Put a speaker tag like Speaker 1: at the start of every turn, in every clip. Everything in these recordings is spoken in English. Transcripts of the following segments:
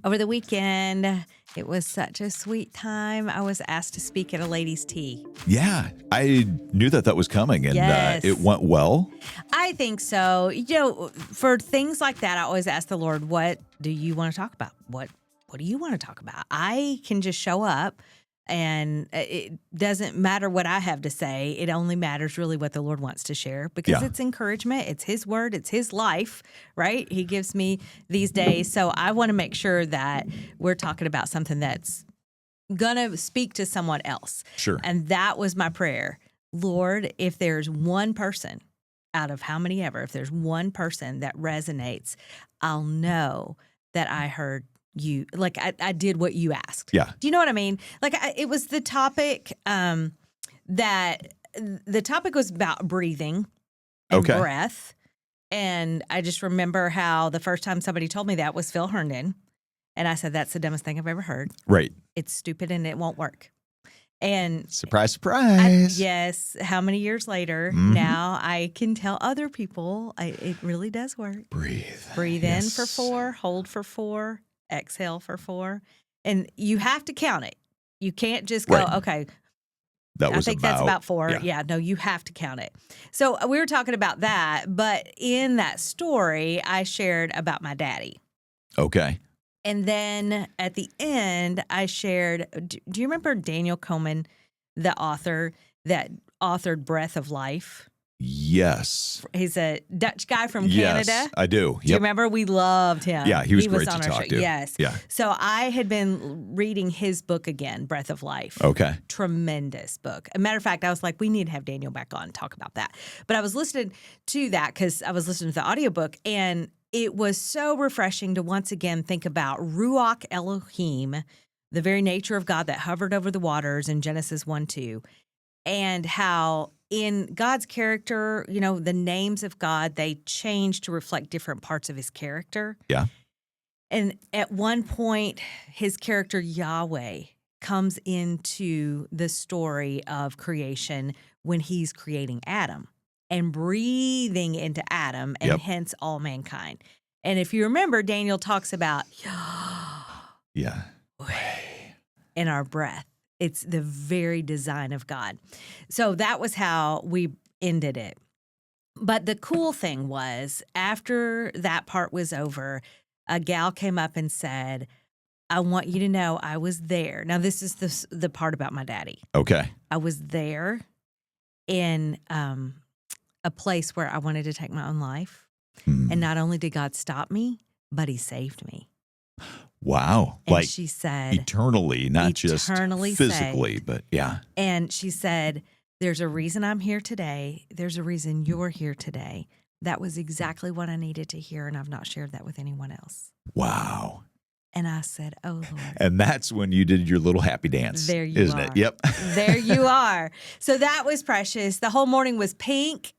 Speaker 1: Over the weekend, it was such a sweet time. I was asked to speak at a ladies' tea.
Speaker 2: Yeah, I knew that was coming, and
Speaker 1: Yes.
Speaker 2: it went well.
Speaker 1: I think so. For things like that, I always ask the Lord, what do you want to talk about? What do you want to talk about? I can just show up, and it doesn't matter what I have to say. It only matters really what the Lord wants to share, because
Speaker 2: Yeah.
Speaker 1: it's encouragement. It's His word. It's His life, right? He gives me these days. So I want to make sure that we're talking about something that's going to speak to someone else.
Speaker 2: Sure.
Speaker 1: And that was my prayer. Lord, if there's one person out of how many ever, if there's one person that resonates, I'll know that I heard you, like I did what you asked.
Speaker 2: Yeah.
Speaker 1: Do you know what I mean? Like it was the topic that the topic was about breathing and
Speaker 2: Okay.
Speaker 1: breath. And I just remember how the first time somebody told me that was Phil Herndon. And I said, that's the dumbest thing I've ever heard.
Speaker 2: Right.
Speaker 1: It's stupid and it won't work. And
Speaker 2: Surprise, surprise.
Speaker 1: yes, how many years later,
Speaker 2: Mhm.
Speaker 1: now I can tell other people it really does work.
Speaker 2: Breathe.
Speaker 1: Breathe in
Speaker 2: Yes.
Speaker 1: for 4, hold for 4, exhale for 4. And you have to count it. You can't just go,
Speaker 2: Right.
Speaker 1: okay,
Speaker 2: That
Speaker 1: I
Speaker 2: was
Speaker 1: think that's about 4.
Speaker 2: yeah.
Speaker 1: Yeah, no, you have to count it. So we were talking about that. But in that story, I shared about my daddy.
Speaker 2: Okay.
Speaker 1: And then at the end, I shared, do you remember Daniel Komen, the author that authored Breath of Life?
Speaker 2: Yes.
Speaker 1: He's a Dutch guy from
Speaker 2: Yes,
Speaker 1: Canada.
Speaker 2: I do.
Speaker 1: Do you remember? We loved him.
Speaker 2: Yeah, he was great to
Speaker 1: on our
Speaker 2: talk
Speaker 1: show.
Speaker 2: to.
Speaker 1: Yes.
Speaker 2: Yeah.
Speaker 1: So I had been reading his book again, Breath of Life.
Speaker 2: Okay.
Speaker 1: Tremendous book. A matter of fact, I was like, we need to have Daniel back on and talk about that. But I was listening to that because I was listening to the audiobook, and it was so refreshing to once again think about Ruach Elohim, the very nature of God that hovered over the waters in Genesis 1-2, and how in God's character, the names of God, they change to reflect different parts of his character.
Speaker 2: Yeah.
Speaker 1: And at one point, his character Yahweh comes into the story of creation when he's creating Adam and breathing into Adam, and
Speaker 2: Yep.
Speaker 1: hence all mankind. And if you remember, Daniel talks about
Speaker 2: Yeah.
Speaker 1: in our breath. It's the very design of God. So that was how we ended it. But the cool thing was, after that part was over, a gal came up and said, I want you to know I was there. Now, this is the part about my daddy.
Speaker 2: Okay.
Speaker 1: I was there in a place where I wanted to take my own life.
Speaker 2: Hmm.
Speaker 1: And not only did God stop me, but he saved me.
Speaker 2: Wow.
Speaker 1: And
Speaker 2: Like
Speaker 1: she said,
Speaker 2: eternally, not just
Speaker 1: eternally
Speaker 2: physically,
Speaker 1: saved.
Speaker 2: but yeah.
Speaker 1: And she said, there's a reason I'm here today. There's a reason you're here today. That was exactly what I needed to hear, and I've not shared that with anyone else.
Speaker 2: Wow.
Speaker 1: And I said, oh, Lord.
Speaker 2: And that's when you did your little happy dance.
Speaker 1: There you
Speaker 2: isn't
Speaker 1: are.
Speaker 2: it? Yep.
Speaker 1: There you are. So that was precious. The whole morning was pink.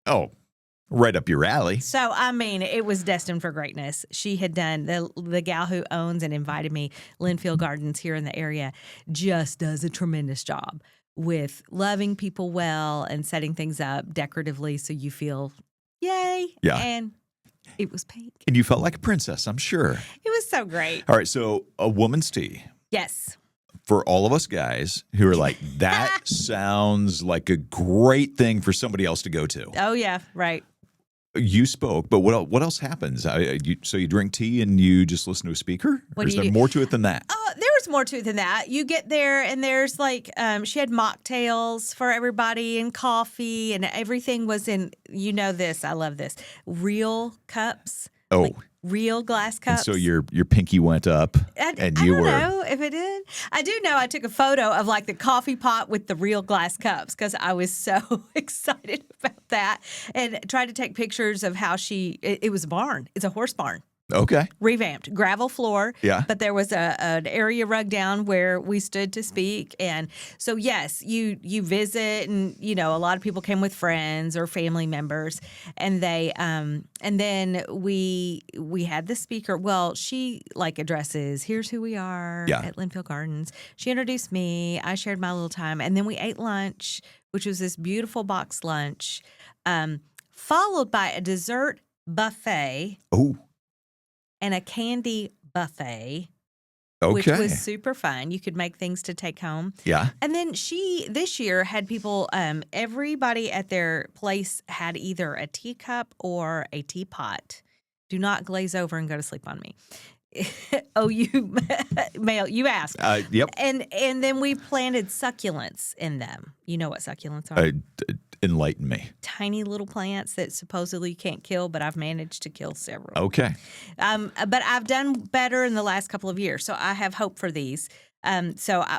Speaker 2: Oh, right up your alley.
Speaker 1: So, I mean, it was destined for greatness. She had done, the gal who owns and invited me, Linfield Gardens here in the area, just does a tremendous job with loving people well and setting things up decoratively so you feel, yay.
Speaker 2: Yeah.
Speaker 1: And it was pink.
Speaker 2: And you felt like a princess, I'm sure.
Speaker 1: It was so great.
Speaker 2: All right. So, a woman's tea.
Speaker 1: Yes.
Speaker 2: For all of us guys who are like, that sounds like a great thing for somebody else to go to.
Speaker 1: Oh, yeah. Right.
Speaker 2: You spoke, but what else happens? So you drink tea and you just listen to a speaker?
Speaker 1: What
Speaker 2: Or
Speaker 1: do
Speaker 2: is
Speaker 1: you
Speaker 2: there
Speaker 1: do?
Speaker 2: more to it than that?
Speaker 1: There was more to it than that. You get there and there's like, she had mocktails for everybody and coffee, and everything was in, this, I love this, real cups.
Speaker 2: Oh.
Speaker 1: Like real glass
Speaker 2: And
Speaker 1: cups.
Speaker 2: so your pinky went up and you
Speaker 1: I don't
Speaker 2: were.
Speaker 1: know if it did. I do know I took a photo of like the coffee pot with the real glass cups because I was so excited about that, and tried to take pictures of how it was a barn. It's a horse barn.
Speaker 2: Okay.
Speaker 1: Revamped, gravel floor.
Speaker 2: Yeah.
Speaker 1: But there was an area rug down where we stood to speak. And so, yes, you visit, and, a lot of people came with friends or family members, and they, and then we had the speaker. Well, she addresses, here's who we are
Speaker 2: Yeah.
Speaker 1: at Linfield Gardens. She introduced me. I shared my little time. And then we ate lunch, which was this beautiful box lunch, followed by a dessert buffet
Speaker 2: Oh,
Speaker 1: and a candy buffet,
Speaker 2: Okay.
Speaker 1: which was super fun. You could make things to take home.
Speaker 2: Yeah.
Speaker 1: And then she, this year, had people, everybody at their place had either a teacup or a teapot. Do not glaze over and go to sleep on me. Oh, you, Male, you asked.
Speaker 2: Yep.
Speaker 1: And then we planted succulents in them. You know what succulents are?
Speaker 2: Enlighten me.
Speaker 1: Tiny little plants that supposedly you can't kill, but I've managed to kill several.
Speaker 2: Okay.
Speaker 1: But I've done better in the last couple of years, so I have hope for these.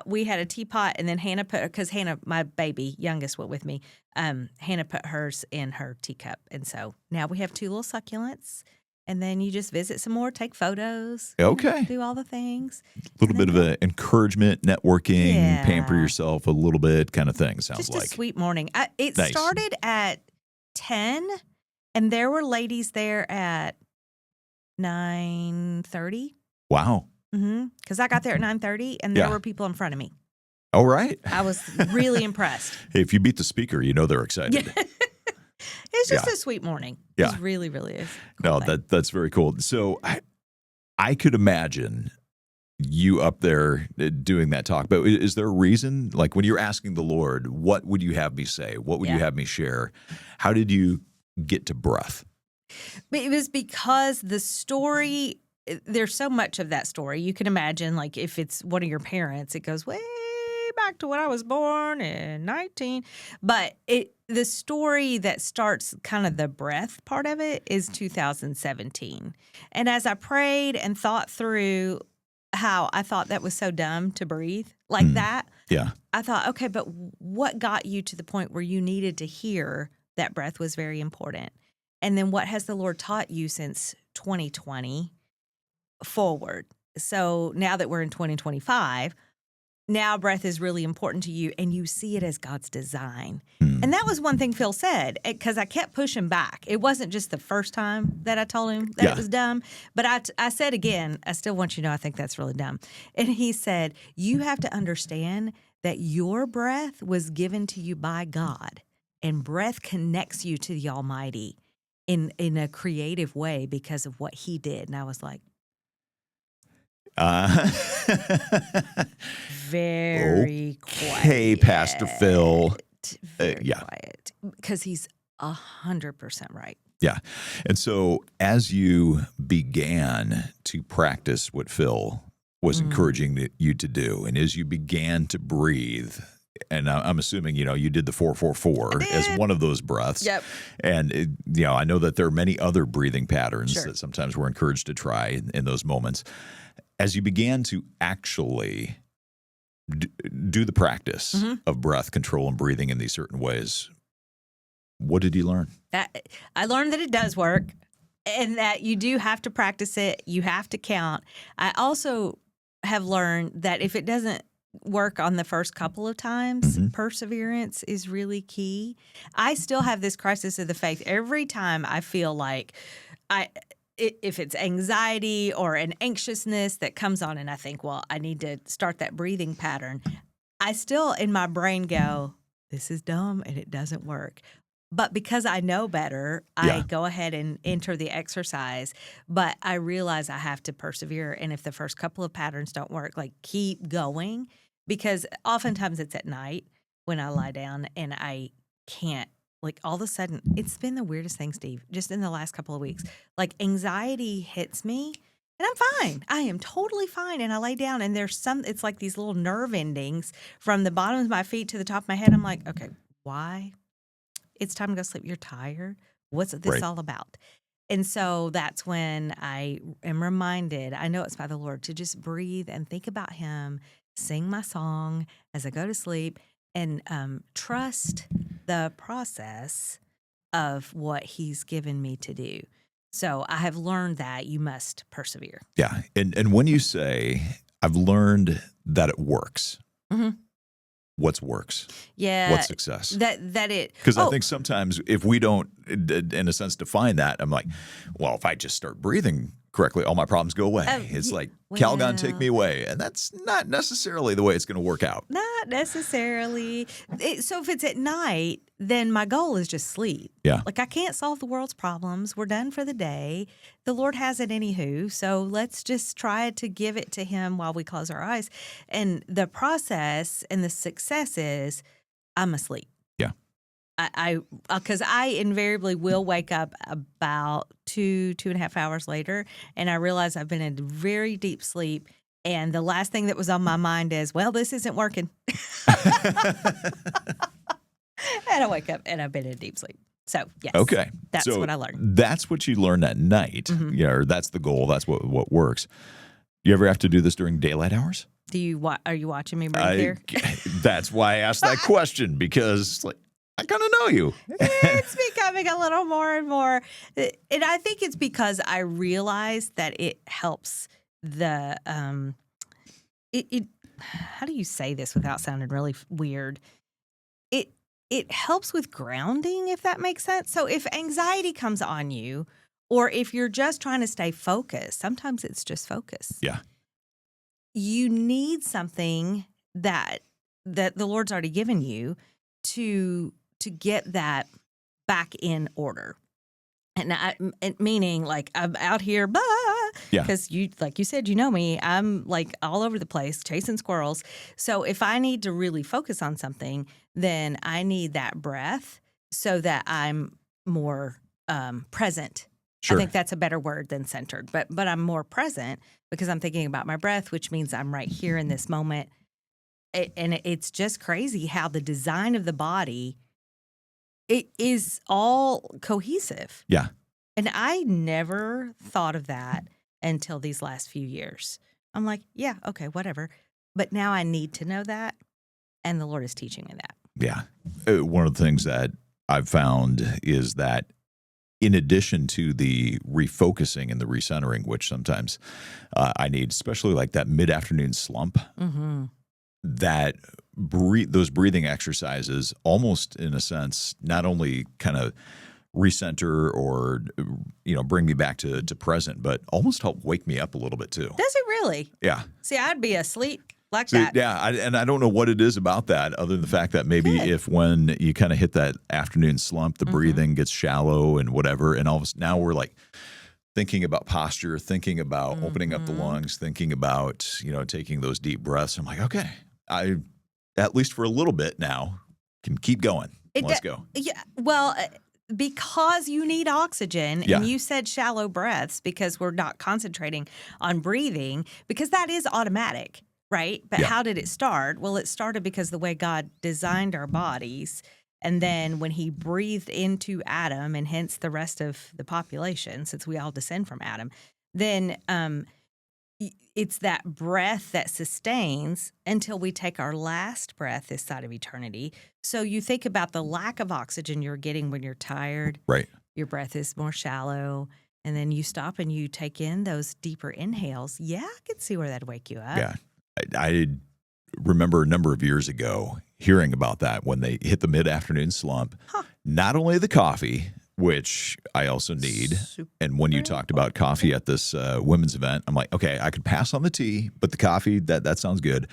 Speaker 1: We had a teapot, and then Hannah because Hannah, my baby, youngest, went with me. Hannah put hers in her teacup, and so now we have 2 little succulents. And then you just visit some more, take photos.
Speaker 2: Okay.
Speaker 1: Do all the things.
Speaker 2: A little bit of an encouragement, networking,
Speaker 1: Yeah.
Speaker 2: pamper yourself a little bit kind of thing, sounds
Speaker 1: Just
Speaker 2: like.
Speaker 1: a sweet morning. It
Speaker 2: Nice.
Speaker 1: started at 10, and there were ladies there at 9:30.
Speaker 2: Wow.
Speaker 1: Because I got there at 9:30, and there
Speaker 2: Yeah.
Speaker 1: were people in front of me.
Speaker 2: All right.
Speaker 1: I was really impressed.
Speaker 2: Hey, if you beat the speaker, you know they're excited.
Speaker 1: It's just
Speaker 2: Yeah.
Speaker 1: a sweet morning.
Speaker 2: Yeah.
Speaker 1: It really, really is.
Speaker 2: No, that's very cool. So I could imagine you up there doing that talk, but is there a reason? Like when you're asking the Lord, what would you have me say? What would you have me share? How did you get to breath?
Speaker 1: But it was because the story, there's so much of that story. You can imagine, like, if it's one of your parents, it goes way back to when I was born in 19. But the story that starts kind of the breath part of it is 2017. And as I prayed and thought through how I thought that was so dumb to breathe like that,
Speaker 2: Yeah.
Speaker 1: I thought, okay, but what got you to the point where you needed to hear that breath was very important? And then what has the Lord taught you since 2020 forward? So now that we're in 2025, now breath is really important to you, and you see it as God's design. And that was one thing Phil said, because I kept pushing back. It wasn't just the first time that I told him that it was dumb, but I said again, I still want you to know I think that's really dumb. And he said, you have to understand that your breath was given to you by God, and breath connects you to the Almighty in a creative way because of what he did. And I was like, very quiet.
Speaker 2: Hey, Pastor Phil.
Speaker 1: Very
Speaker 2: yeah.
Speaker 1: quiet. Because he's 100% right.
Speaker 2: Yeah. And so as you began to practice what Phil was encouraging you to do, and as you began to breathe, and I'm assuming, you did the 4-4-4 as one of those breaths.
Speaker 1: Yep.
Speaker 2: And, I know that there are many other breathing patterns
Speaker 1: Sure.
Speaker 2: that sometimes we're encouraged to try in those moments. As you began to actually do the practice of breath control and breathing in these certain ways, what did you learn?
Speaker 1: I learned that it does work and that you do have to practice it. You have to count. I also have learned that if it doesn't work on the first couple of times, perseverance is really key. I still have this crisis of the faith every time I feel like if it's anxiety or an anxiousness that comes on and I think, well, I need to start that breathing pattern, I still in my brain go, this is dumb and it doesn't work. But because I know better, I go ahead and enter the exercise. But I realize I have to persevere. And if the first couple of patterns don't work, like keep going. Because oftentimes it's at night when I lie down and I can't, like all of a sudden, it's been the weirdest thing, Steve, just in the last couple of weeks. Like anxiety hits me and I'm fine. I am totally fine. And I lay down and it's like these little nerve endings from the bottom of my feet to the top of my head. I'm like, okay, why? It's time to go sleep. You're tired. What's this all about? And so that's when I am reminded, I know it's by the Lord, to just breathe and think about him, sing my song as I go to sleep, and trust the process of what he's given me to do. So I have learned that you must persevere.
Speaker 2: Yeah. And when you say, I've learned that it works, what's works?
Speaker 1: Yeah.
Speaker 2: What's success?
Speaker 1: Because
Speaker 2: I think sometimes if we don't, in a sense, define that, I'm like, well, if I just start breathing correctly, all my problems go away.
Speaker 1: Oh,
Speaker 2: It's
Speaker 1: yeah,
Speaker 2: like, Calgon, take
Speaker 1: well,
Speaker 2: me away. And that's not necessarily the way it's going to work out.
Speaker 1: not necessarily. So if it's at night, then my goal is just sleep.
Speaker 2: Yeah.
Speaker 1: Like I can't solve the world's problems. We're done for the day. The Lord has it anywho. So let's just try to give it to Him while we close our eyes. And the process and the success is I'm asleep.
Speaker 2: Yeah.
Speaker 1: Because I invariably will wake up about 2.5 hours later, and I realize I've been in very deep sleep. And the last thing that was on my mind is, well, this isn't working. And I wake up and I've been in deep sleep. So, yes.
Speaker 2: Okay.
Speaker 1: That's
Speaker 2: So
Speaker 1: what I learned.
Speaker 2: That's what you learn at night.
Speaker 1: Mhm.
Speaker 2: Yeah, or that's the goal. That's what works. You ever have to do this during daylight hours?
Speaker 1: Are you watching me right here?
Speaker 2: That's why I asked that question, because like I kind of know you.
Speaker 1: It's becoming a little more and more. And I think it's because I realize that it helps the, how do you say this without sounding really weird? It helps with grounding, if that makes sense. So if anxiety comes on you, or if you're just trying to stay focused, sometimes it's just focus.
Speaker 2: Yeah.
Speaker 1: You need something that the Lord's already given you to get that back in order. And meaning like I'm out here,
Speaker 2: Yeah.
Speaker 1: because like you said, you know me, I'm like all over the place chasing squirrels. So if I need to really focus on something, then I need that breath so that I'm more present.
Speaker 2: Sure.
Speaker 1: I think that's a better word than centered, but I'm more present because I'm thinking about my breath, which means I'm right here in this moment. And it's just crazy how the design of the body, it is all cohesive.
Speaker 2: Yeah.
Speaker 1: And I never thought of that until these last few years. I'm like, yeah, okay, whatever. But now I need to know that. And the Lord is teaching me that.
Speaker 2: Yeah. One of the things that I've found is that in addition to the refocusing and the recentering, which sometimes I need, especially like that mid-afternoon slump,
Speaker 1: Mm-hmm.
Speaker 2: that those breathing exercises almost in a sense not only kind of recenter or bring me back to present, but almost help wake me up a little bit too.
Speaker 1: Does it really?
Speaker 2: Yeah.
Speaker 1: See, I'd be asleep like
Speaker 2: So,
Speaker 1: that.
Speaker 2: yeah, I don't know what it is about that, other than the fact that maybe
Speaker 1: Good.
Speaker 2: if when you kind of hit that afternoon slump, the breathing gets shallow and whatever, and all of a sudden now we're like thinking about posture, thinking about opening up the lungs, thinking about taking those deep breaths. I'm like, okay, I at least for a little bit now can keep going. Let's go.
Speaker 1: Yeah. Well, because you need oxygen,
Speaker 2: Yeah.
Speaker 1: and you said shallow breaths because we're not concentrating on breathing, because that is automatic, right? But
Speaker 2: Yeah.
Speaker 1: how did it start? Well, it started because the way God designed our bodies. And then when He breathed into Adam, and hence the rest of the population, since we all descend from Adam, then it's that breath that sustains until we take our last breath this side of eternity. So you think about the lack of oxygen you're getting when you're tired.
Speaker 2: Right.
Speaker 1: Your breath is more shallow. And then you stop and you take in those deeper inhales. Yeah, I could see where that'd wake you up.
Speaker 2: Yeah. I remember a number of years ago hearing about that when they hit the mid-afternoon slump.
Speaker 1: Huh.
Speaker 2: Not only the coffee, which I also need.
Speaker 1: Super
Speaker 2: And when you talked about coffee at this women's event, I'm like, okay, I could pass on the tea, but the coffee, that sounds good.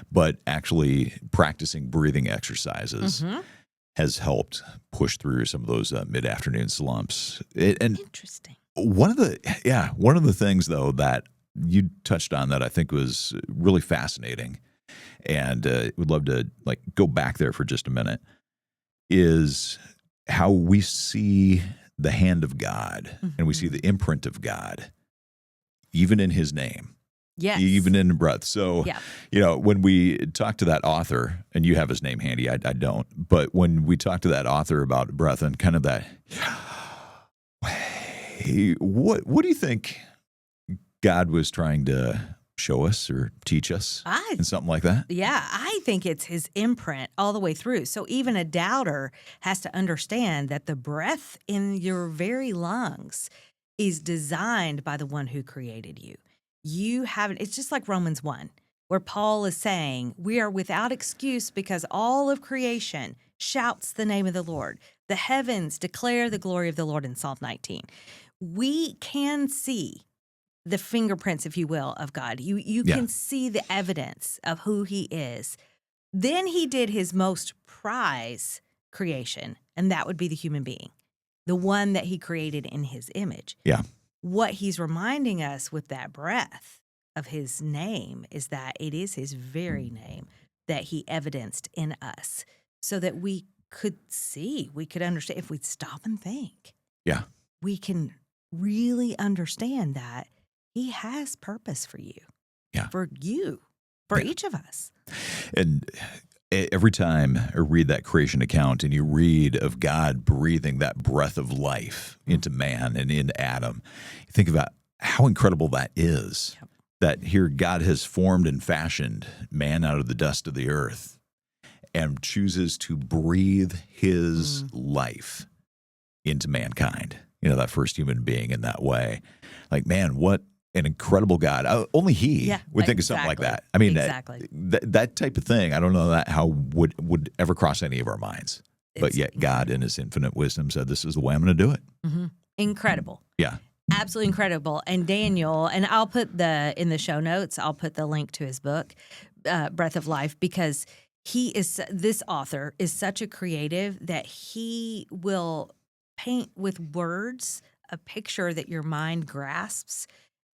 Speaker 2: But actually practicing breathing exercises has helped push through some of those mid-afternoon slumps. And
Speaker 1: Interesting.
Speaker 2: one of the things, though, that you touched on that I think was really fascinating, and would love to go back there for just a minute, is how we see the hand of God and we see the imprint of God, even in His name,
Speaker 1: Yes.
Speaker 2: even in breath. So,
Speaker 1: Yeah.
Speaker 2: when we talk to that author, and you have his name handy, I don't, but when we talk to that author about breath and kind of that, what do you think God was trying to show us or teach us in something like that?
Speaker 1: Yeah, I think it's His imprint all the way through. So even a doubter has to understand that the breath in your very lungs is designed by the one who created you. You haven't, it's just like Romans 1, where Paul is saying, we are without excuse because all of creation shouts the name of the Lord. The heavens declare the glory of the Lord in Psalm 19. We can see the fingerprints, if you will, of God. You
Speaker 2: Yeah.
Speaker 1: can see the evidence of who he is. Then he did his most prized creation, and that would be the human being, the one that he created in his image.
Speaker 2: Yeah.
Speaker 1: What he's reminding us with that breath of his name is that it is his very name that he evidenced in us so that we could see, we could understand. If we stop and think,
Speaker 2: Yeah.
Speaker 1: we can really understand that he has purpose for you, for
Speaker 2: Yeah.
Speaker 1: each of us.
Speaker 2: And every time I read that creation account and you read of God breathing that breath of life into man and into Adam, you think about how incredible that is.
Speaker 1: Yep.
Speaker 2: That here God has formed and fashioned man out of the dust of the earth and chooses to breathe his life into mankind. That first human being in that way. Like, man, what an incredible God. Only he would think of something like that. I mean,
Speaker 1: exactly.
Speaker 2: that type of thing, I don't know how would ever cross any of our minds. But yet God in his infinite wisdom said, this is the way I'm going to do it.
Speaker 1: Mm-hmm. Incredible.
Speaker 2: Yeah.
Speaker 1: Absolutely incredible. And Daniel, and I'll put in the show notes, I'll put the link to his book, Breath of Life, because this author is such a creative that he will paint with words a picture that your mind grasps,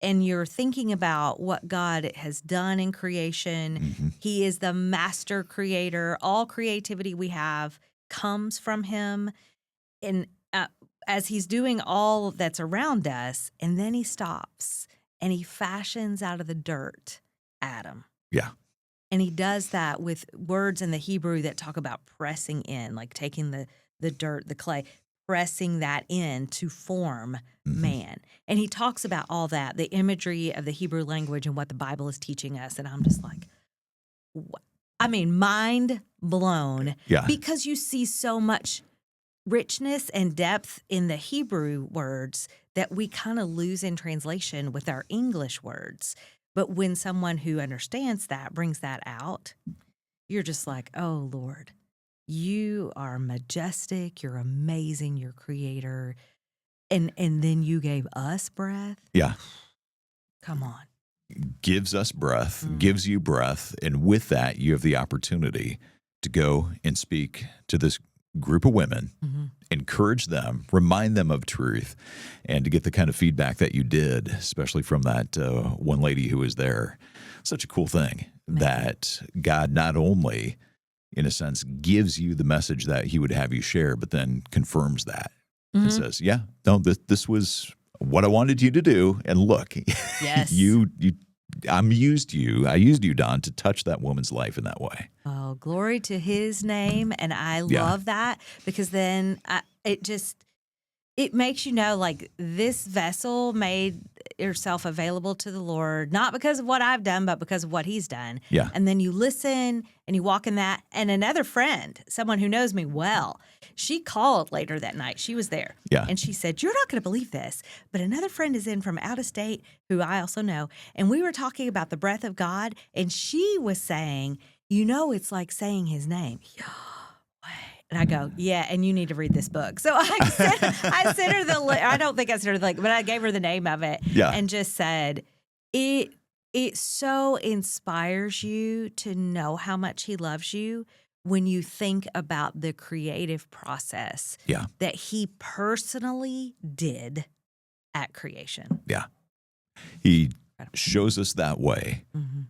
Speaker 1: and you're thinking about what God has done in creation.
Speaker 2: Mm-hmm.
Speaker 1: He is the master creator. All creativity we have comes from him. And as he's doing all that's around us, and then he stops and he fashions out of the dirt Adam.
Speaker 2: Yeah.
Speaker 1: And he does that with words in the Hebrew that talk about pressing in, like taking the dirt, the clay, pressing that in to form man. And he talks about all that, the imagery of the Hebrew language and what the Bible is teaching us. And I'm just like, mind blown.
Speaker 2: Yeah.
Speaker 1: Because you see so much richness and depth in the Hebrew words that we kind of lose in translation with our English words. But when someone who understands that brings that out, you're just like, oh, Lord, you are majestic, you're amazing, you're creator. And then you gave us breath?
Speaker 2: Yeah.
Speaker 1: Come on.
Speaker 2: Gives us breath, gives you breath. And with that, you have the opportunity to go and speak to this group of women, encourage them, remind them of truth, and to get the kind of feedback that you did, especially from that one lady who was there. Such a cool thing that God not only, in a sense, gives you the message that he would have you share, but then confirms that and says, yeah, no, this was what I wanted you to do. And look,
Speaker 1: yes,
Speaker 2: I used you, Don, to touch that woman's life in that way.
Speaker 1: Oh, glory to his name. And I love that, because then it makes you know, like, this vessel made herself available to the Lord, not because of what I've done, but because of what he's done.
Speaker 2: Yeah.
Speaker 1: And then you listen and you walk in that. And another friend, someone who knows me well, she called later that night. She was there.
Speaker 2: Yeah.
Speaker 1: And she said, you're not going to believe this, but another friend is in from out of state who I also know. And we were talking about the breath of God. And she was saying, it's like saying his name. And I go, yeah, and you need to read this book. So I sent her I don't think I sent her the link, but I gave her the name of it and just said, it so inspires you to know how much he loves you when you think about the creative process that he personally did at creation.
Speaker 2: Yeah. He shows us that way.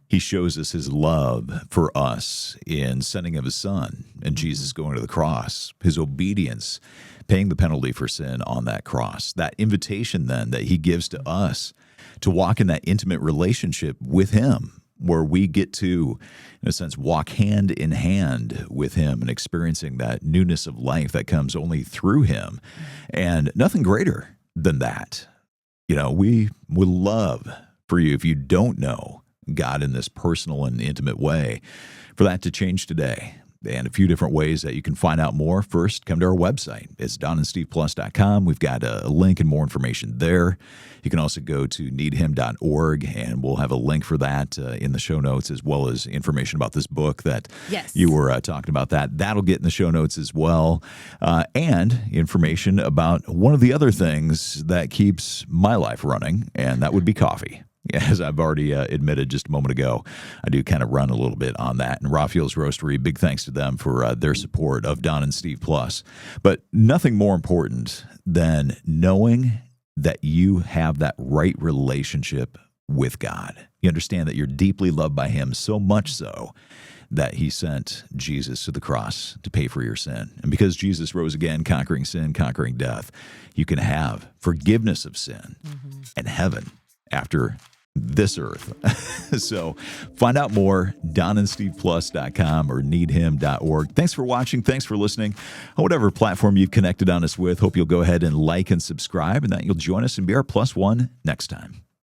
Speaker 2: He shows us his love for us in sending of his son and Jesus going to the cross, his obedience, paying the penalty for sin on that cross, that invitation then that he gives to us to walk in that intimate relationship with him, where we get to, in a sense, walk hand in hand with him and experiencing that newness of life that comes only through him. And nothing greater than that. We would love for you, if you don't know God in this personal and intimate way, for that to change today. and a few different ways that you can find out more. First, come to our website. It's donandsteveplus.com. We've got a link and more information there. You can also go to needhim.org, and we'll have a link for that in the show notes, as well as information about this book that you were talking about. That'll get in the show notes as well, and information about one of the other things that keeps my life running, and that would be coffee. As I've already admitted just a moment ago, I do kind of run a little bit on that. And Raphael's Roastery, big thanks to them for their support of Don and Steve Plus. But nothing more important than knowing that you have that right relationship with God. You understand that you're deeply loved by Him, so much so that He sent Jesus to the cross to pay for your sin. And because Jesus rose again, conquering sin, conquering death, you can have forgiveness of sin and heaven after this earth. So find out more, donandsteveplus.com or needhim.org. Thanks for watching. Thanks for listening. On whatever platform you've connected on us with, hope you'll go ahead and like and subscribe, and that you'll join us and be our plus one next time.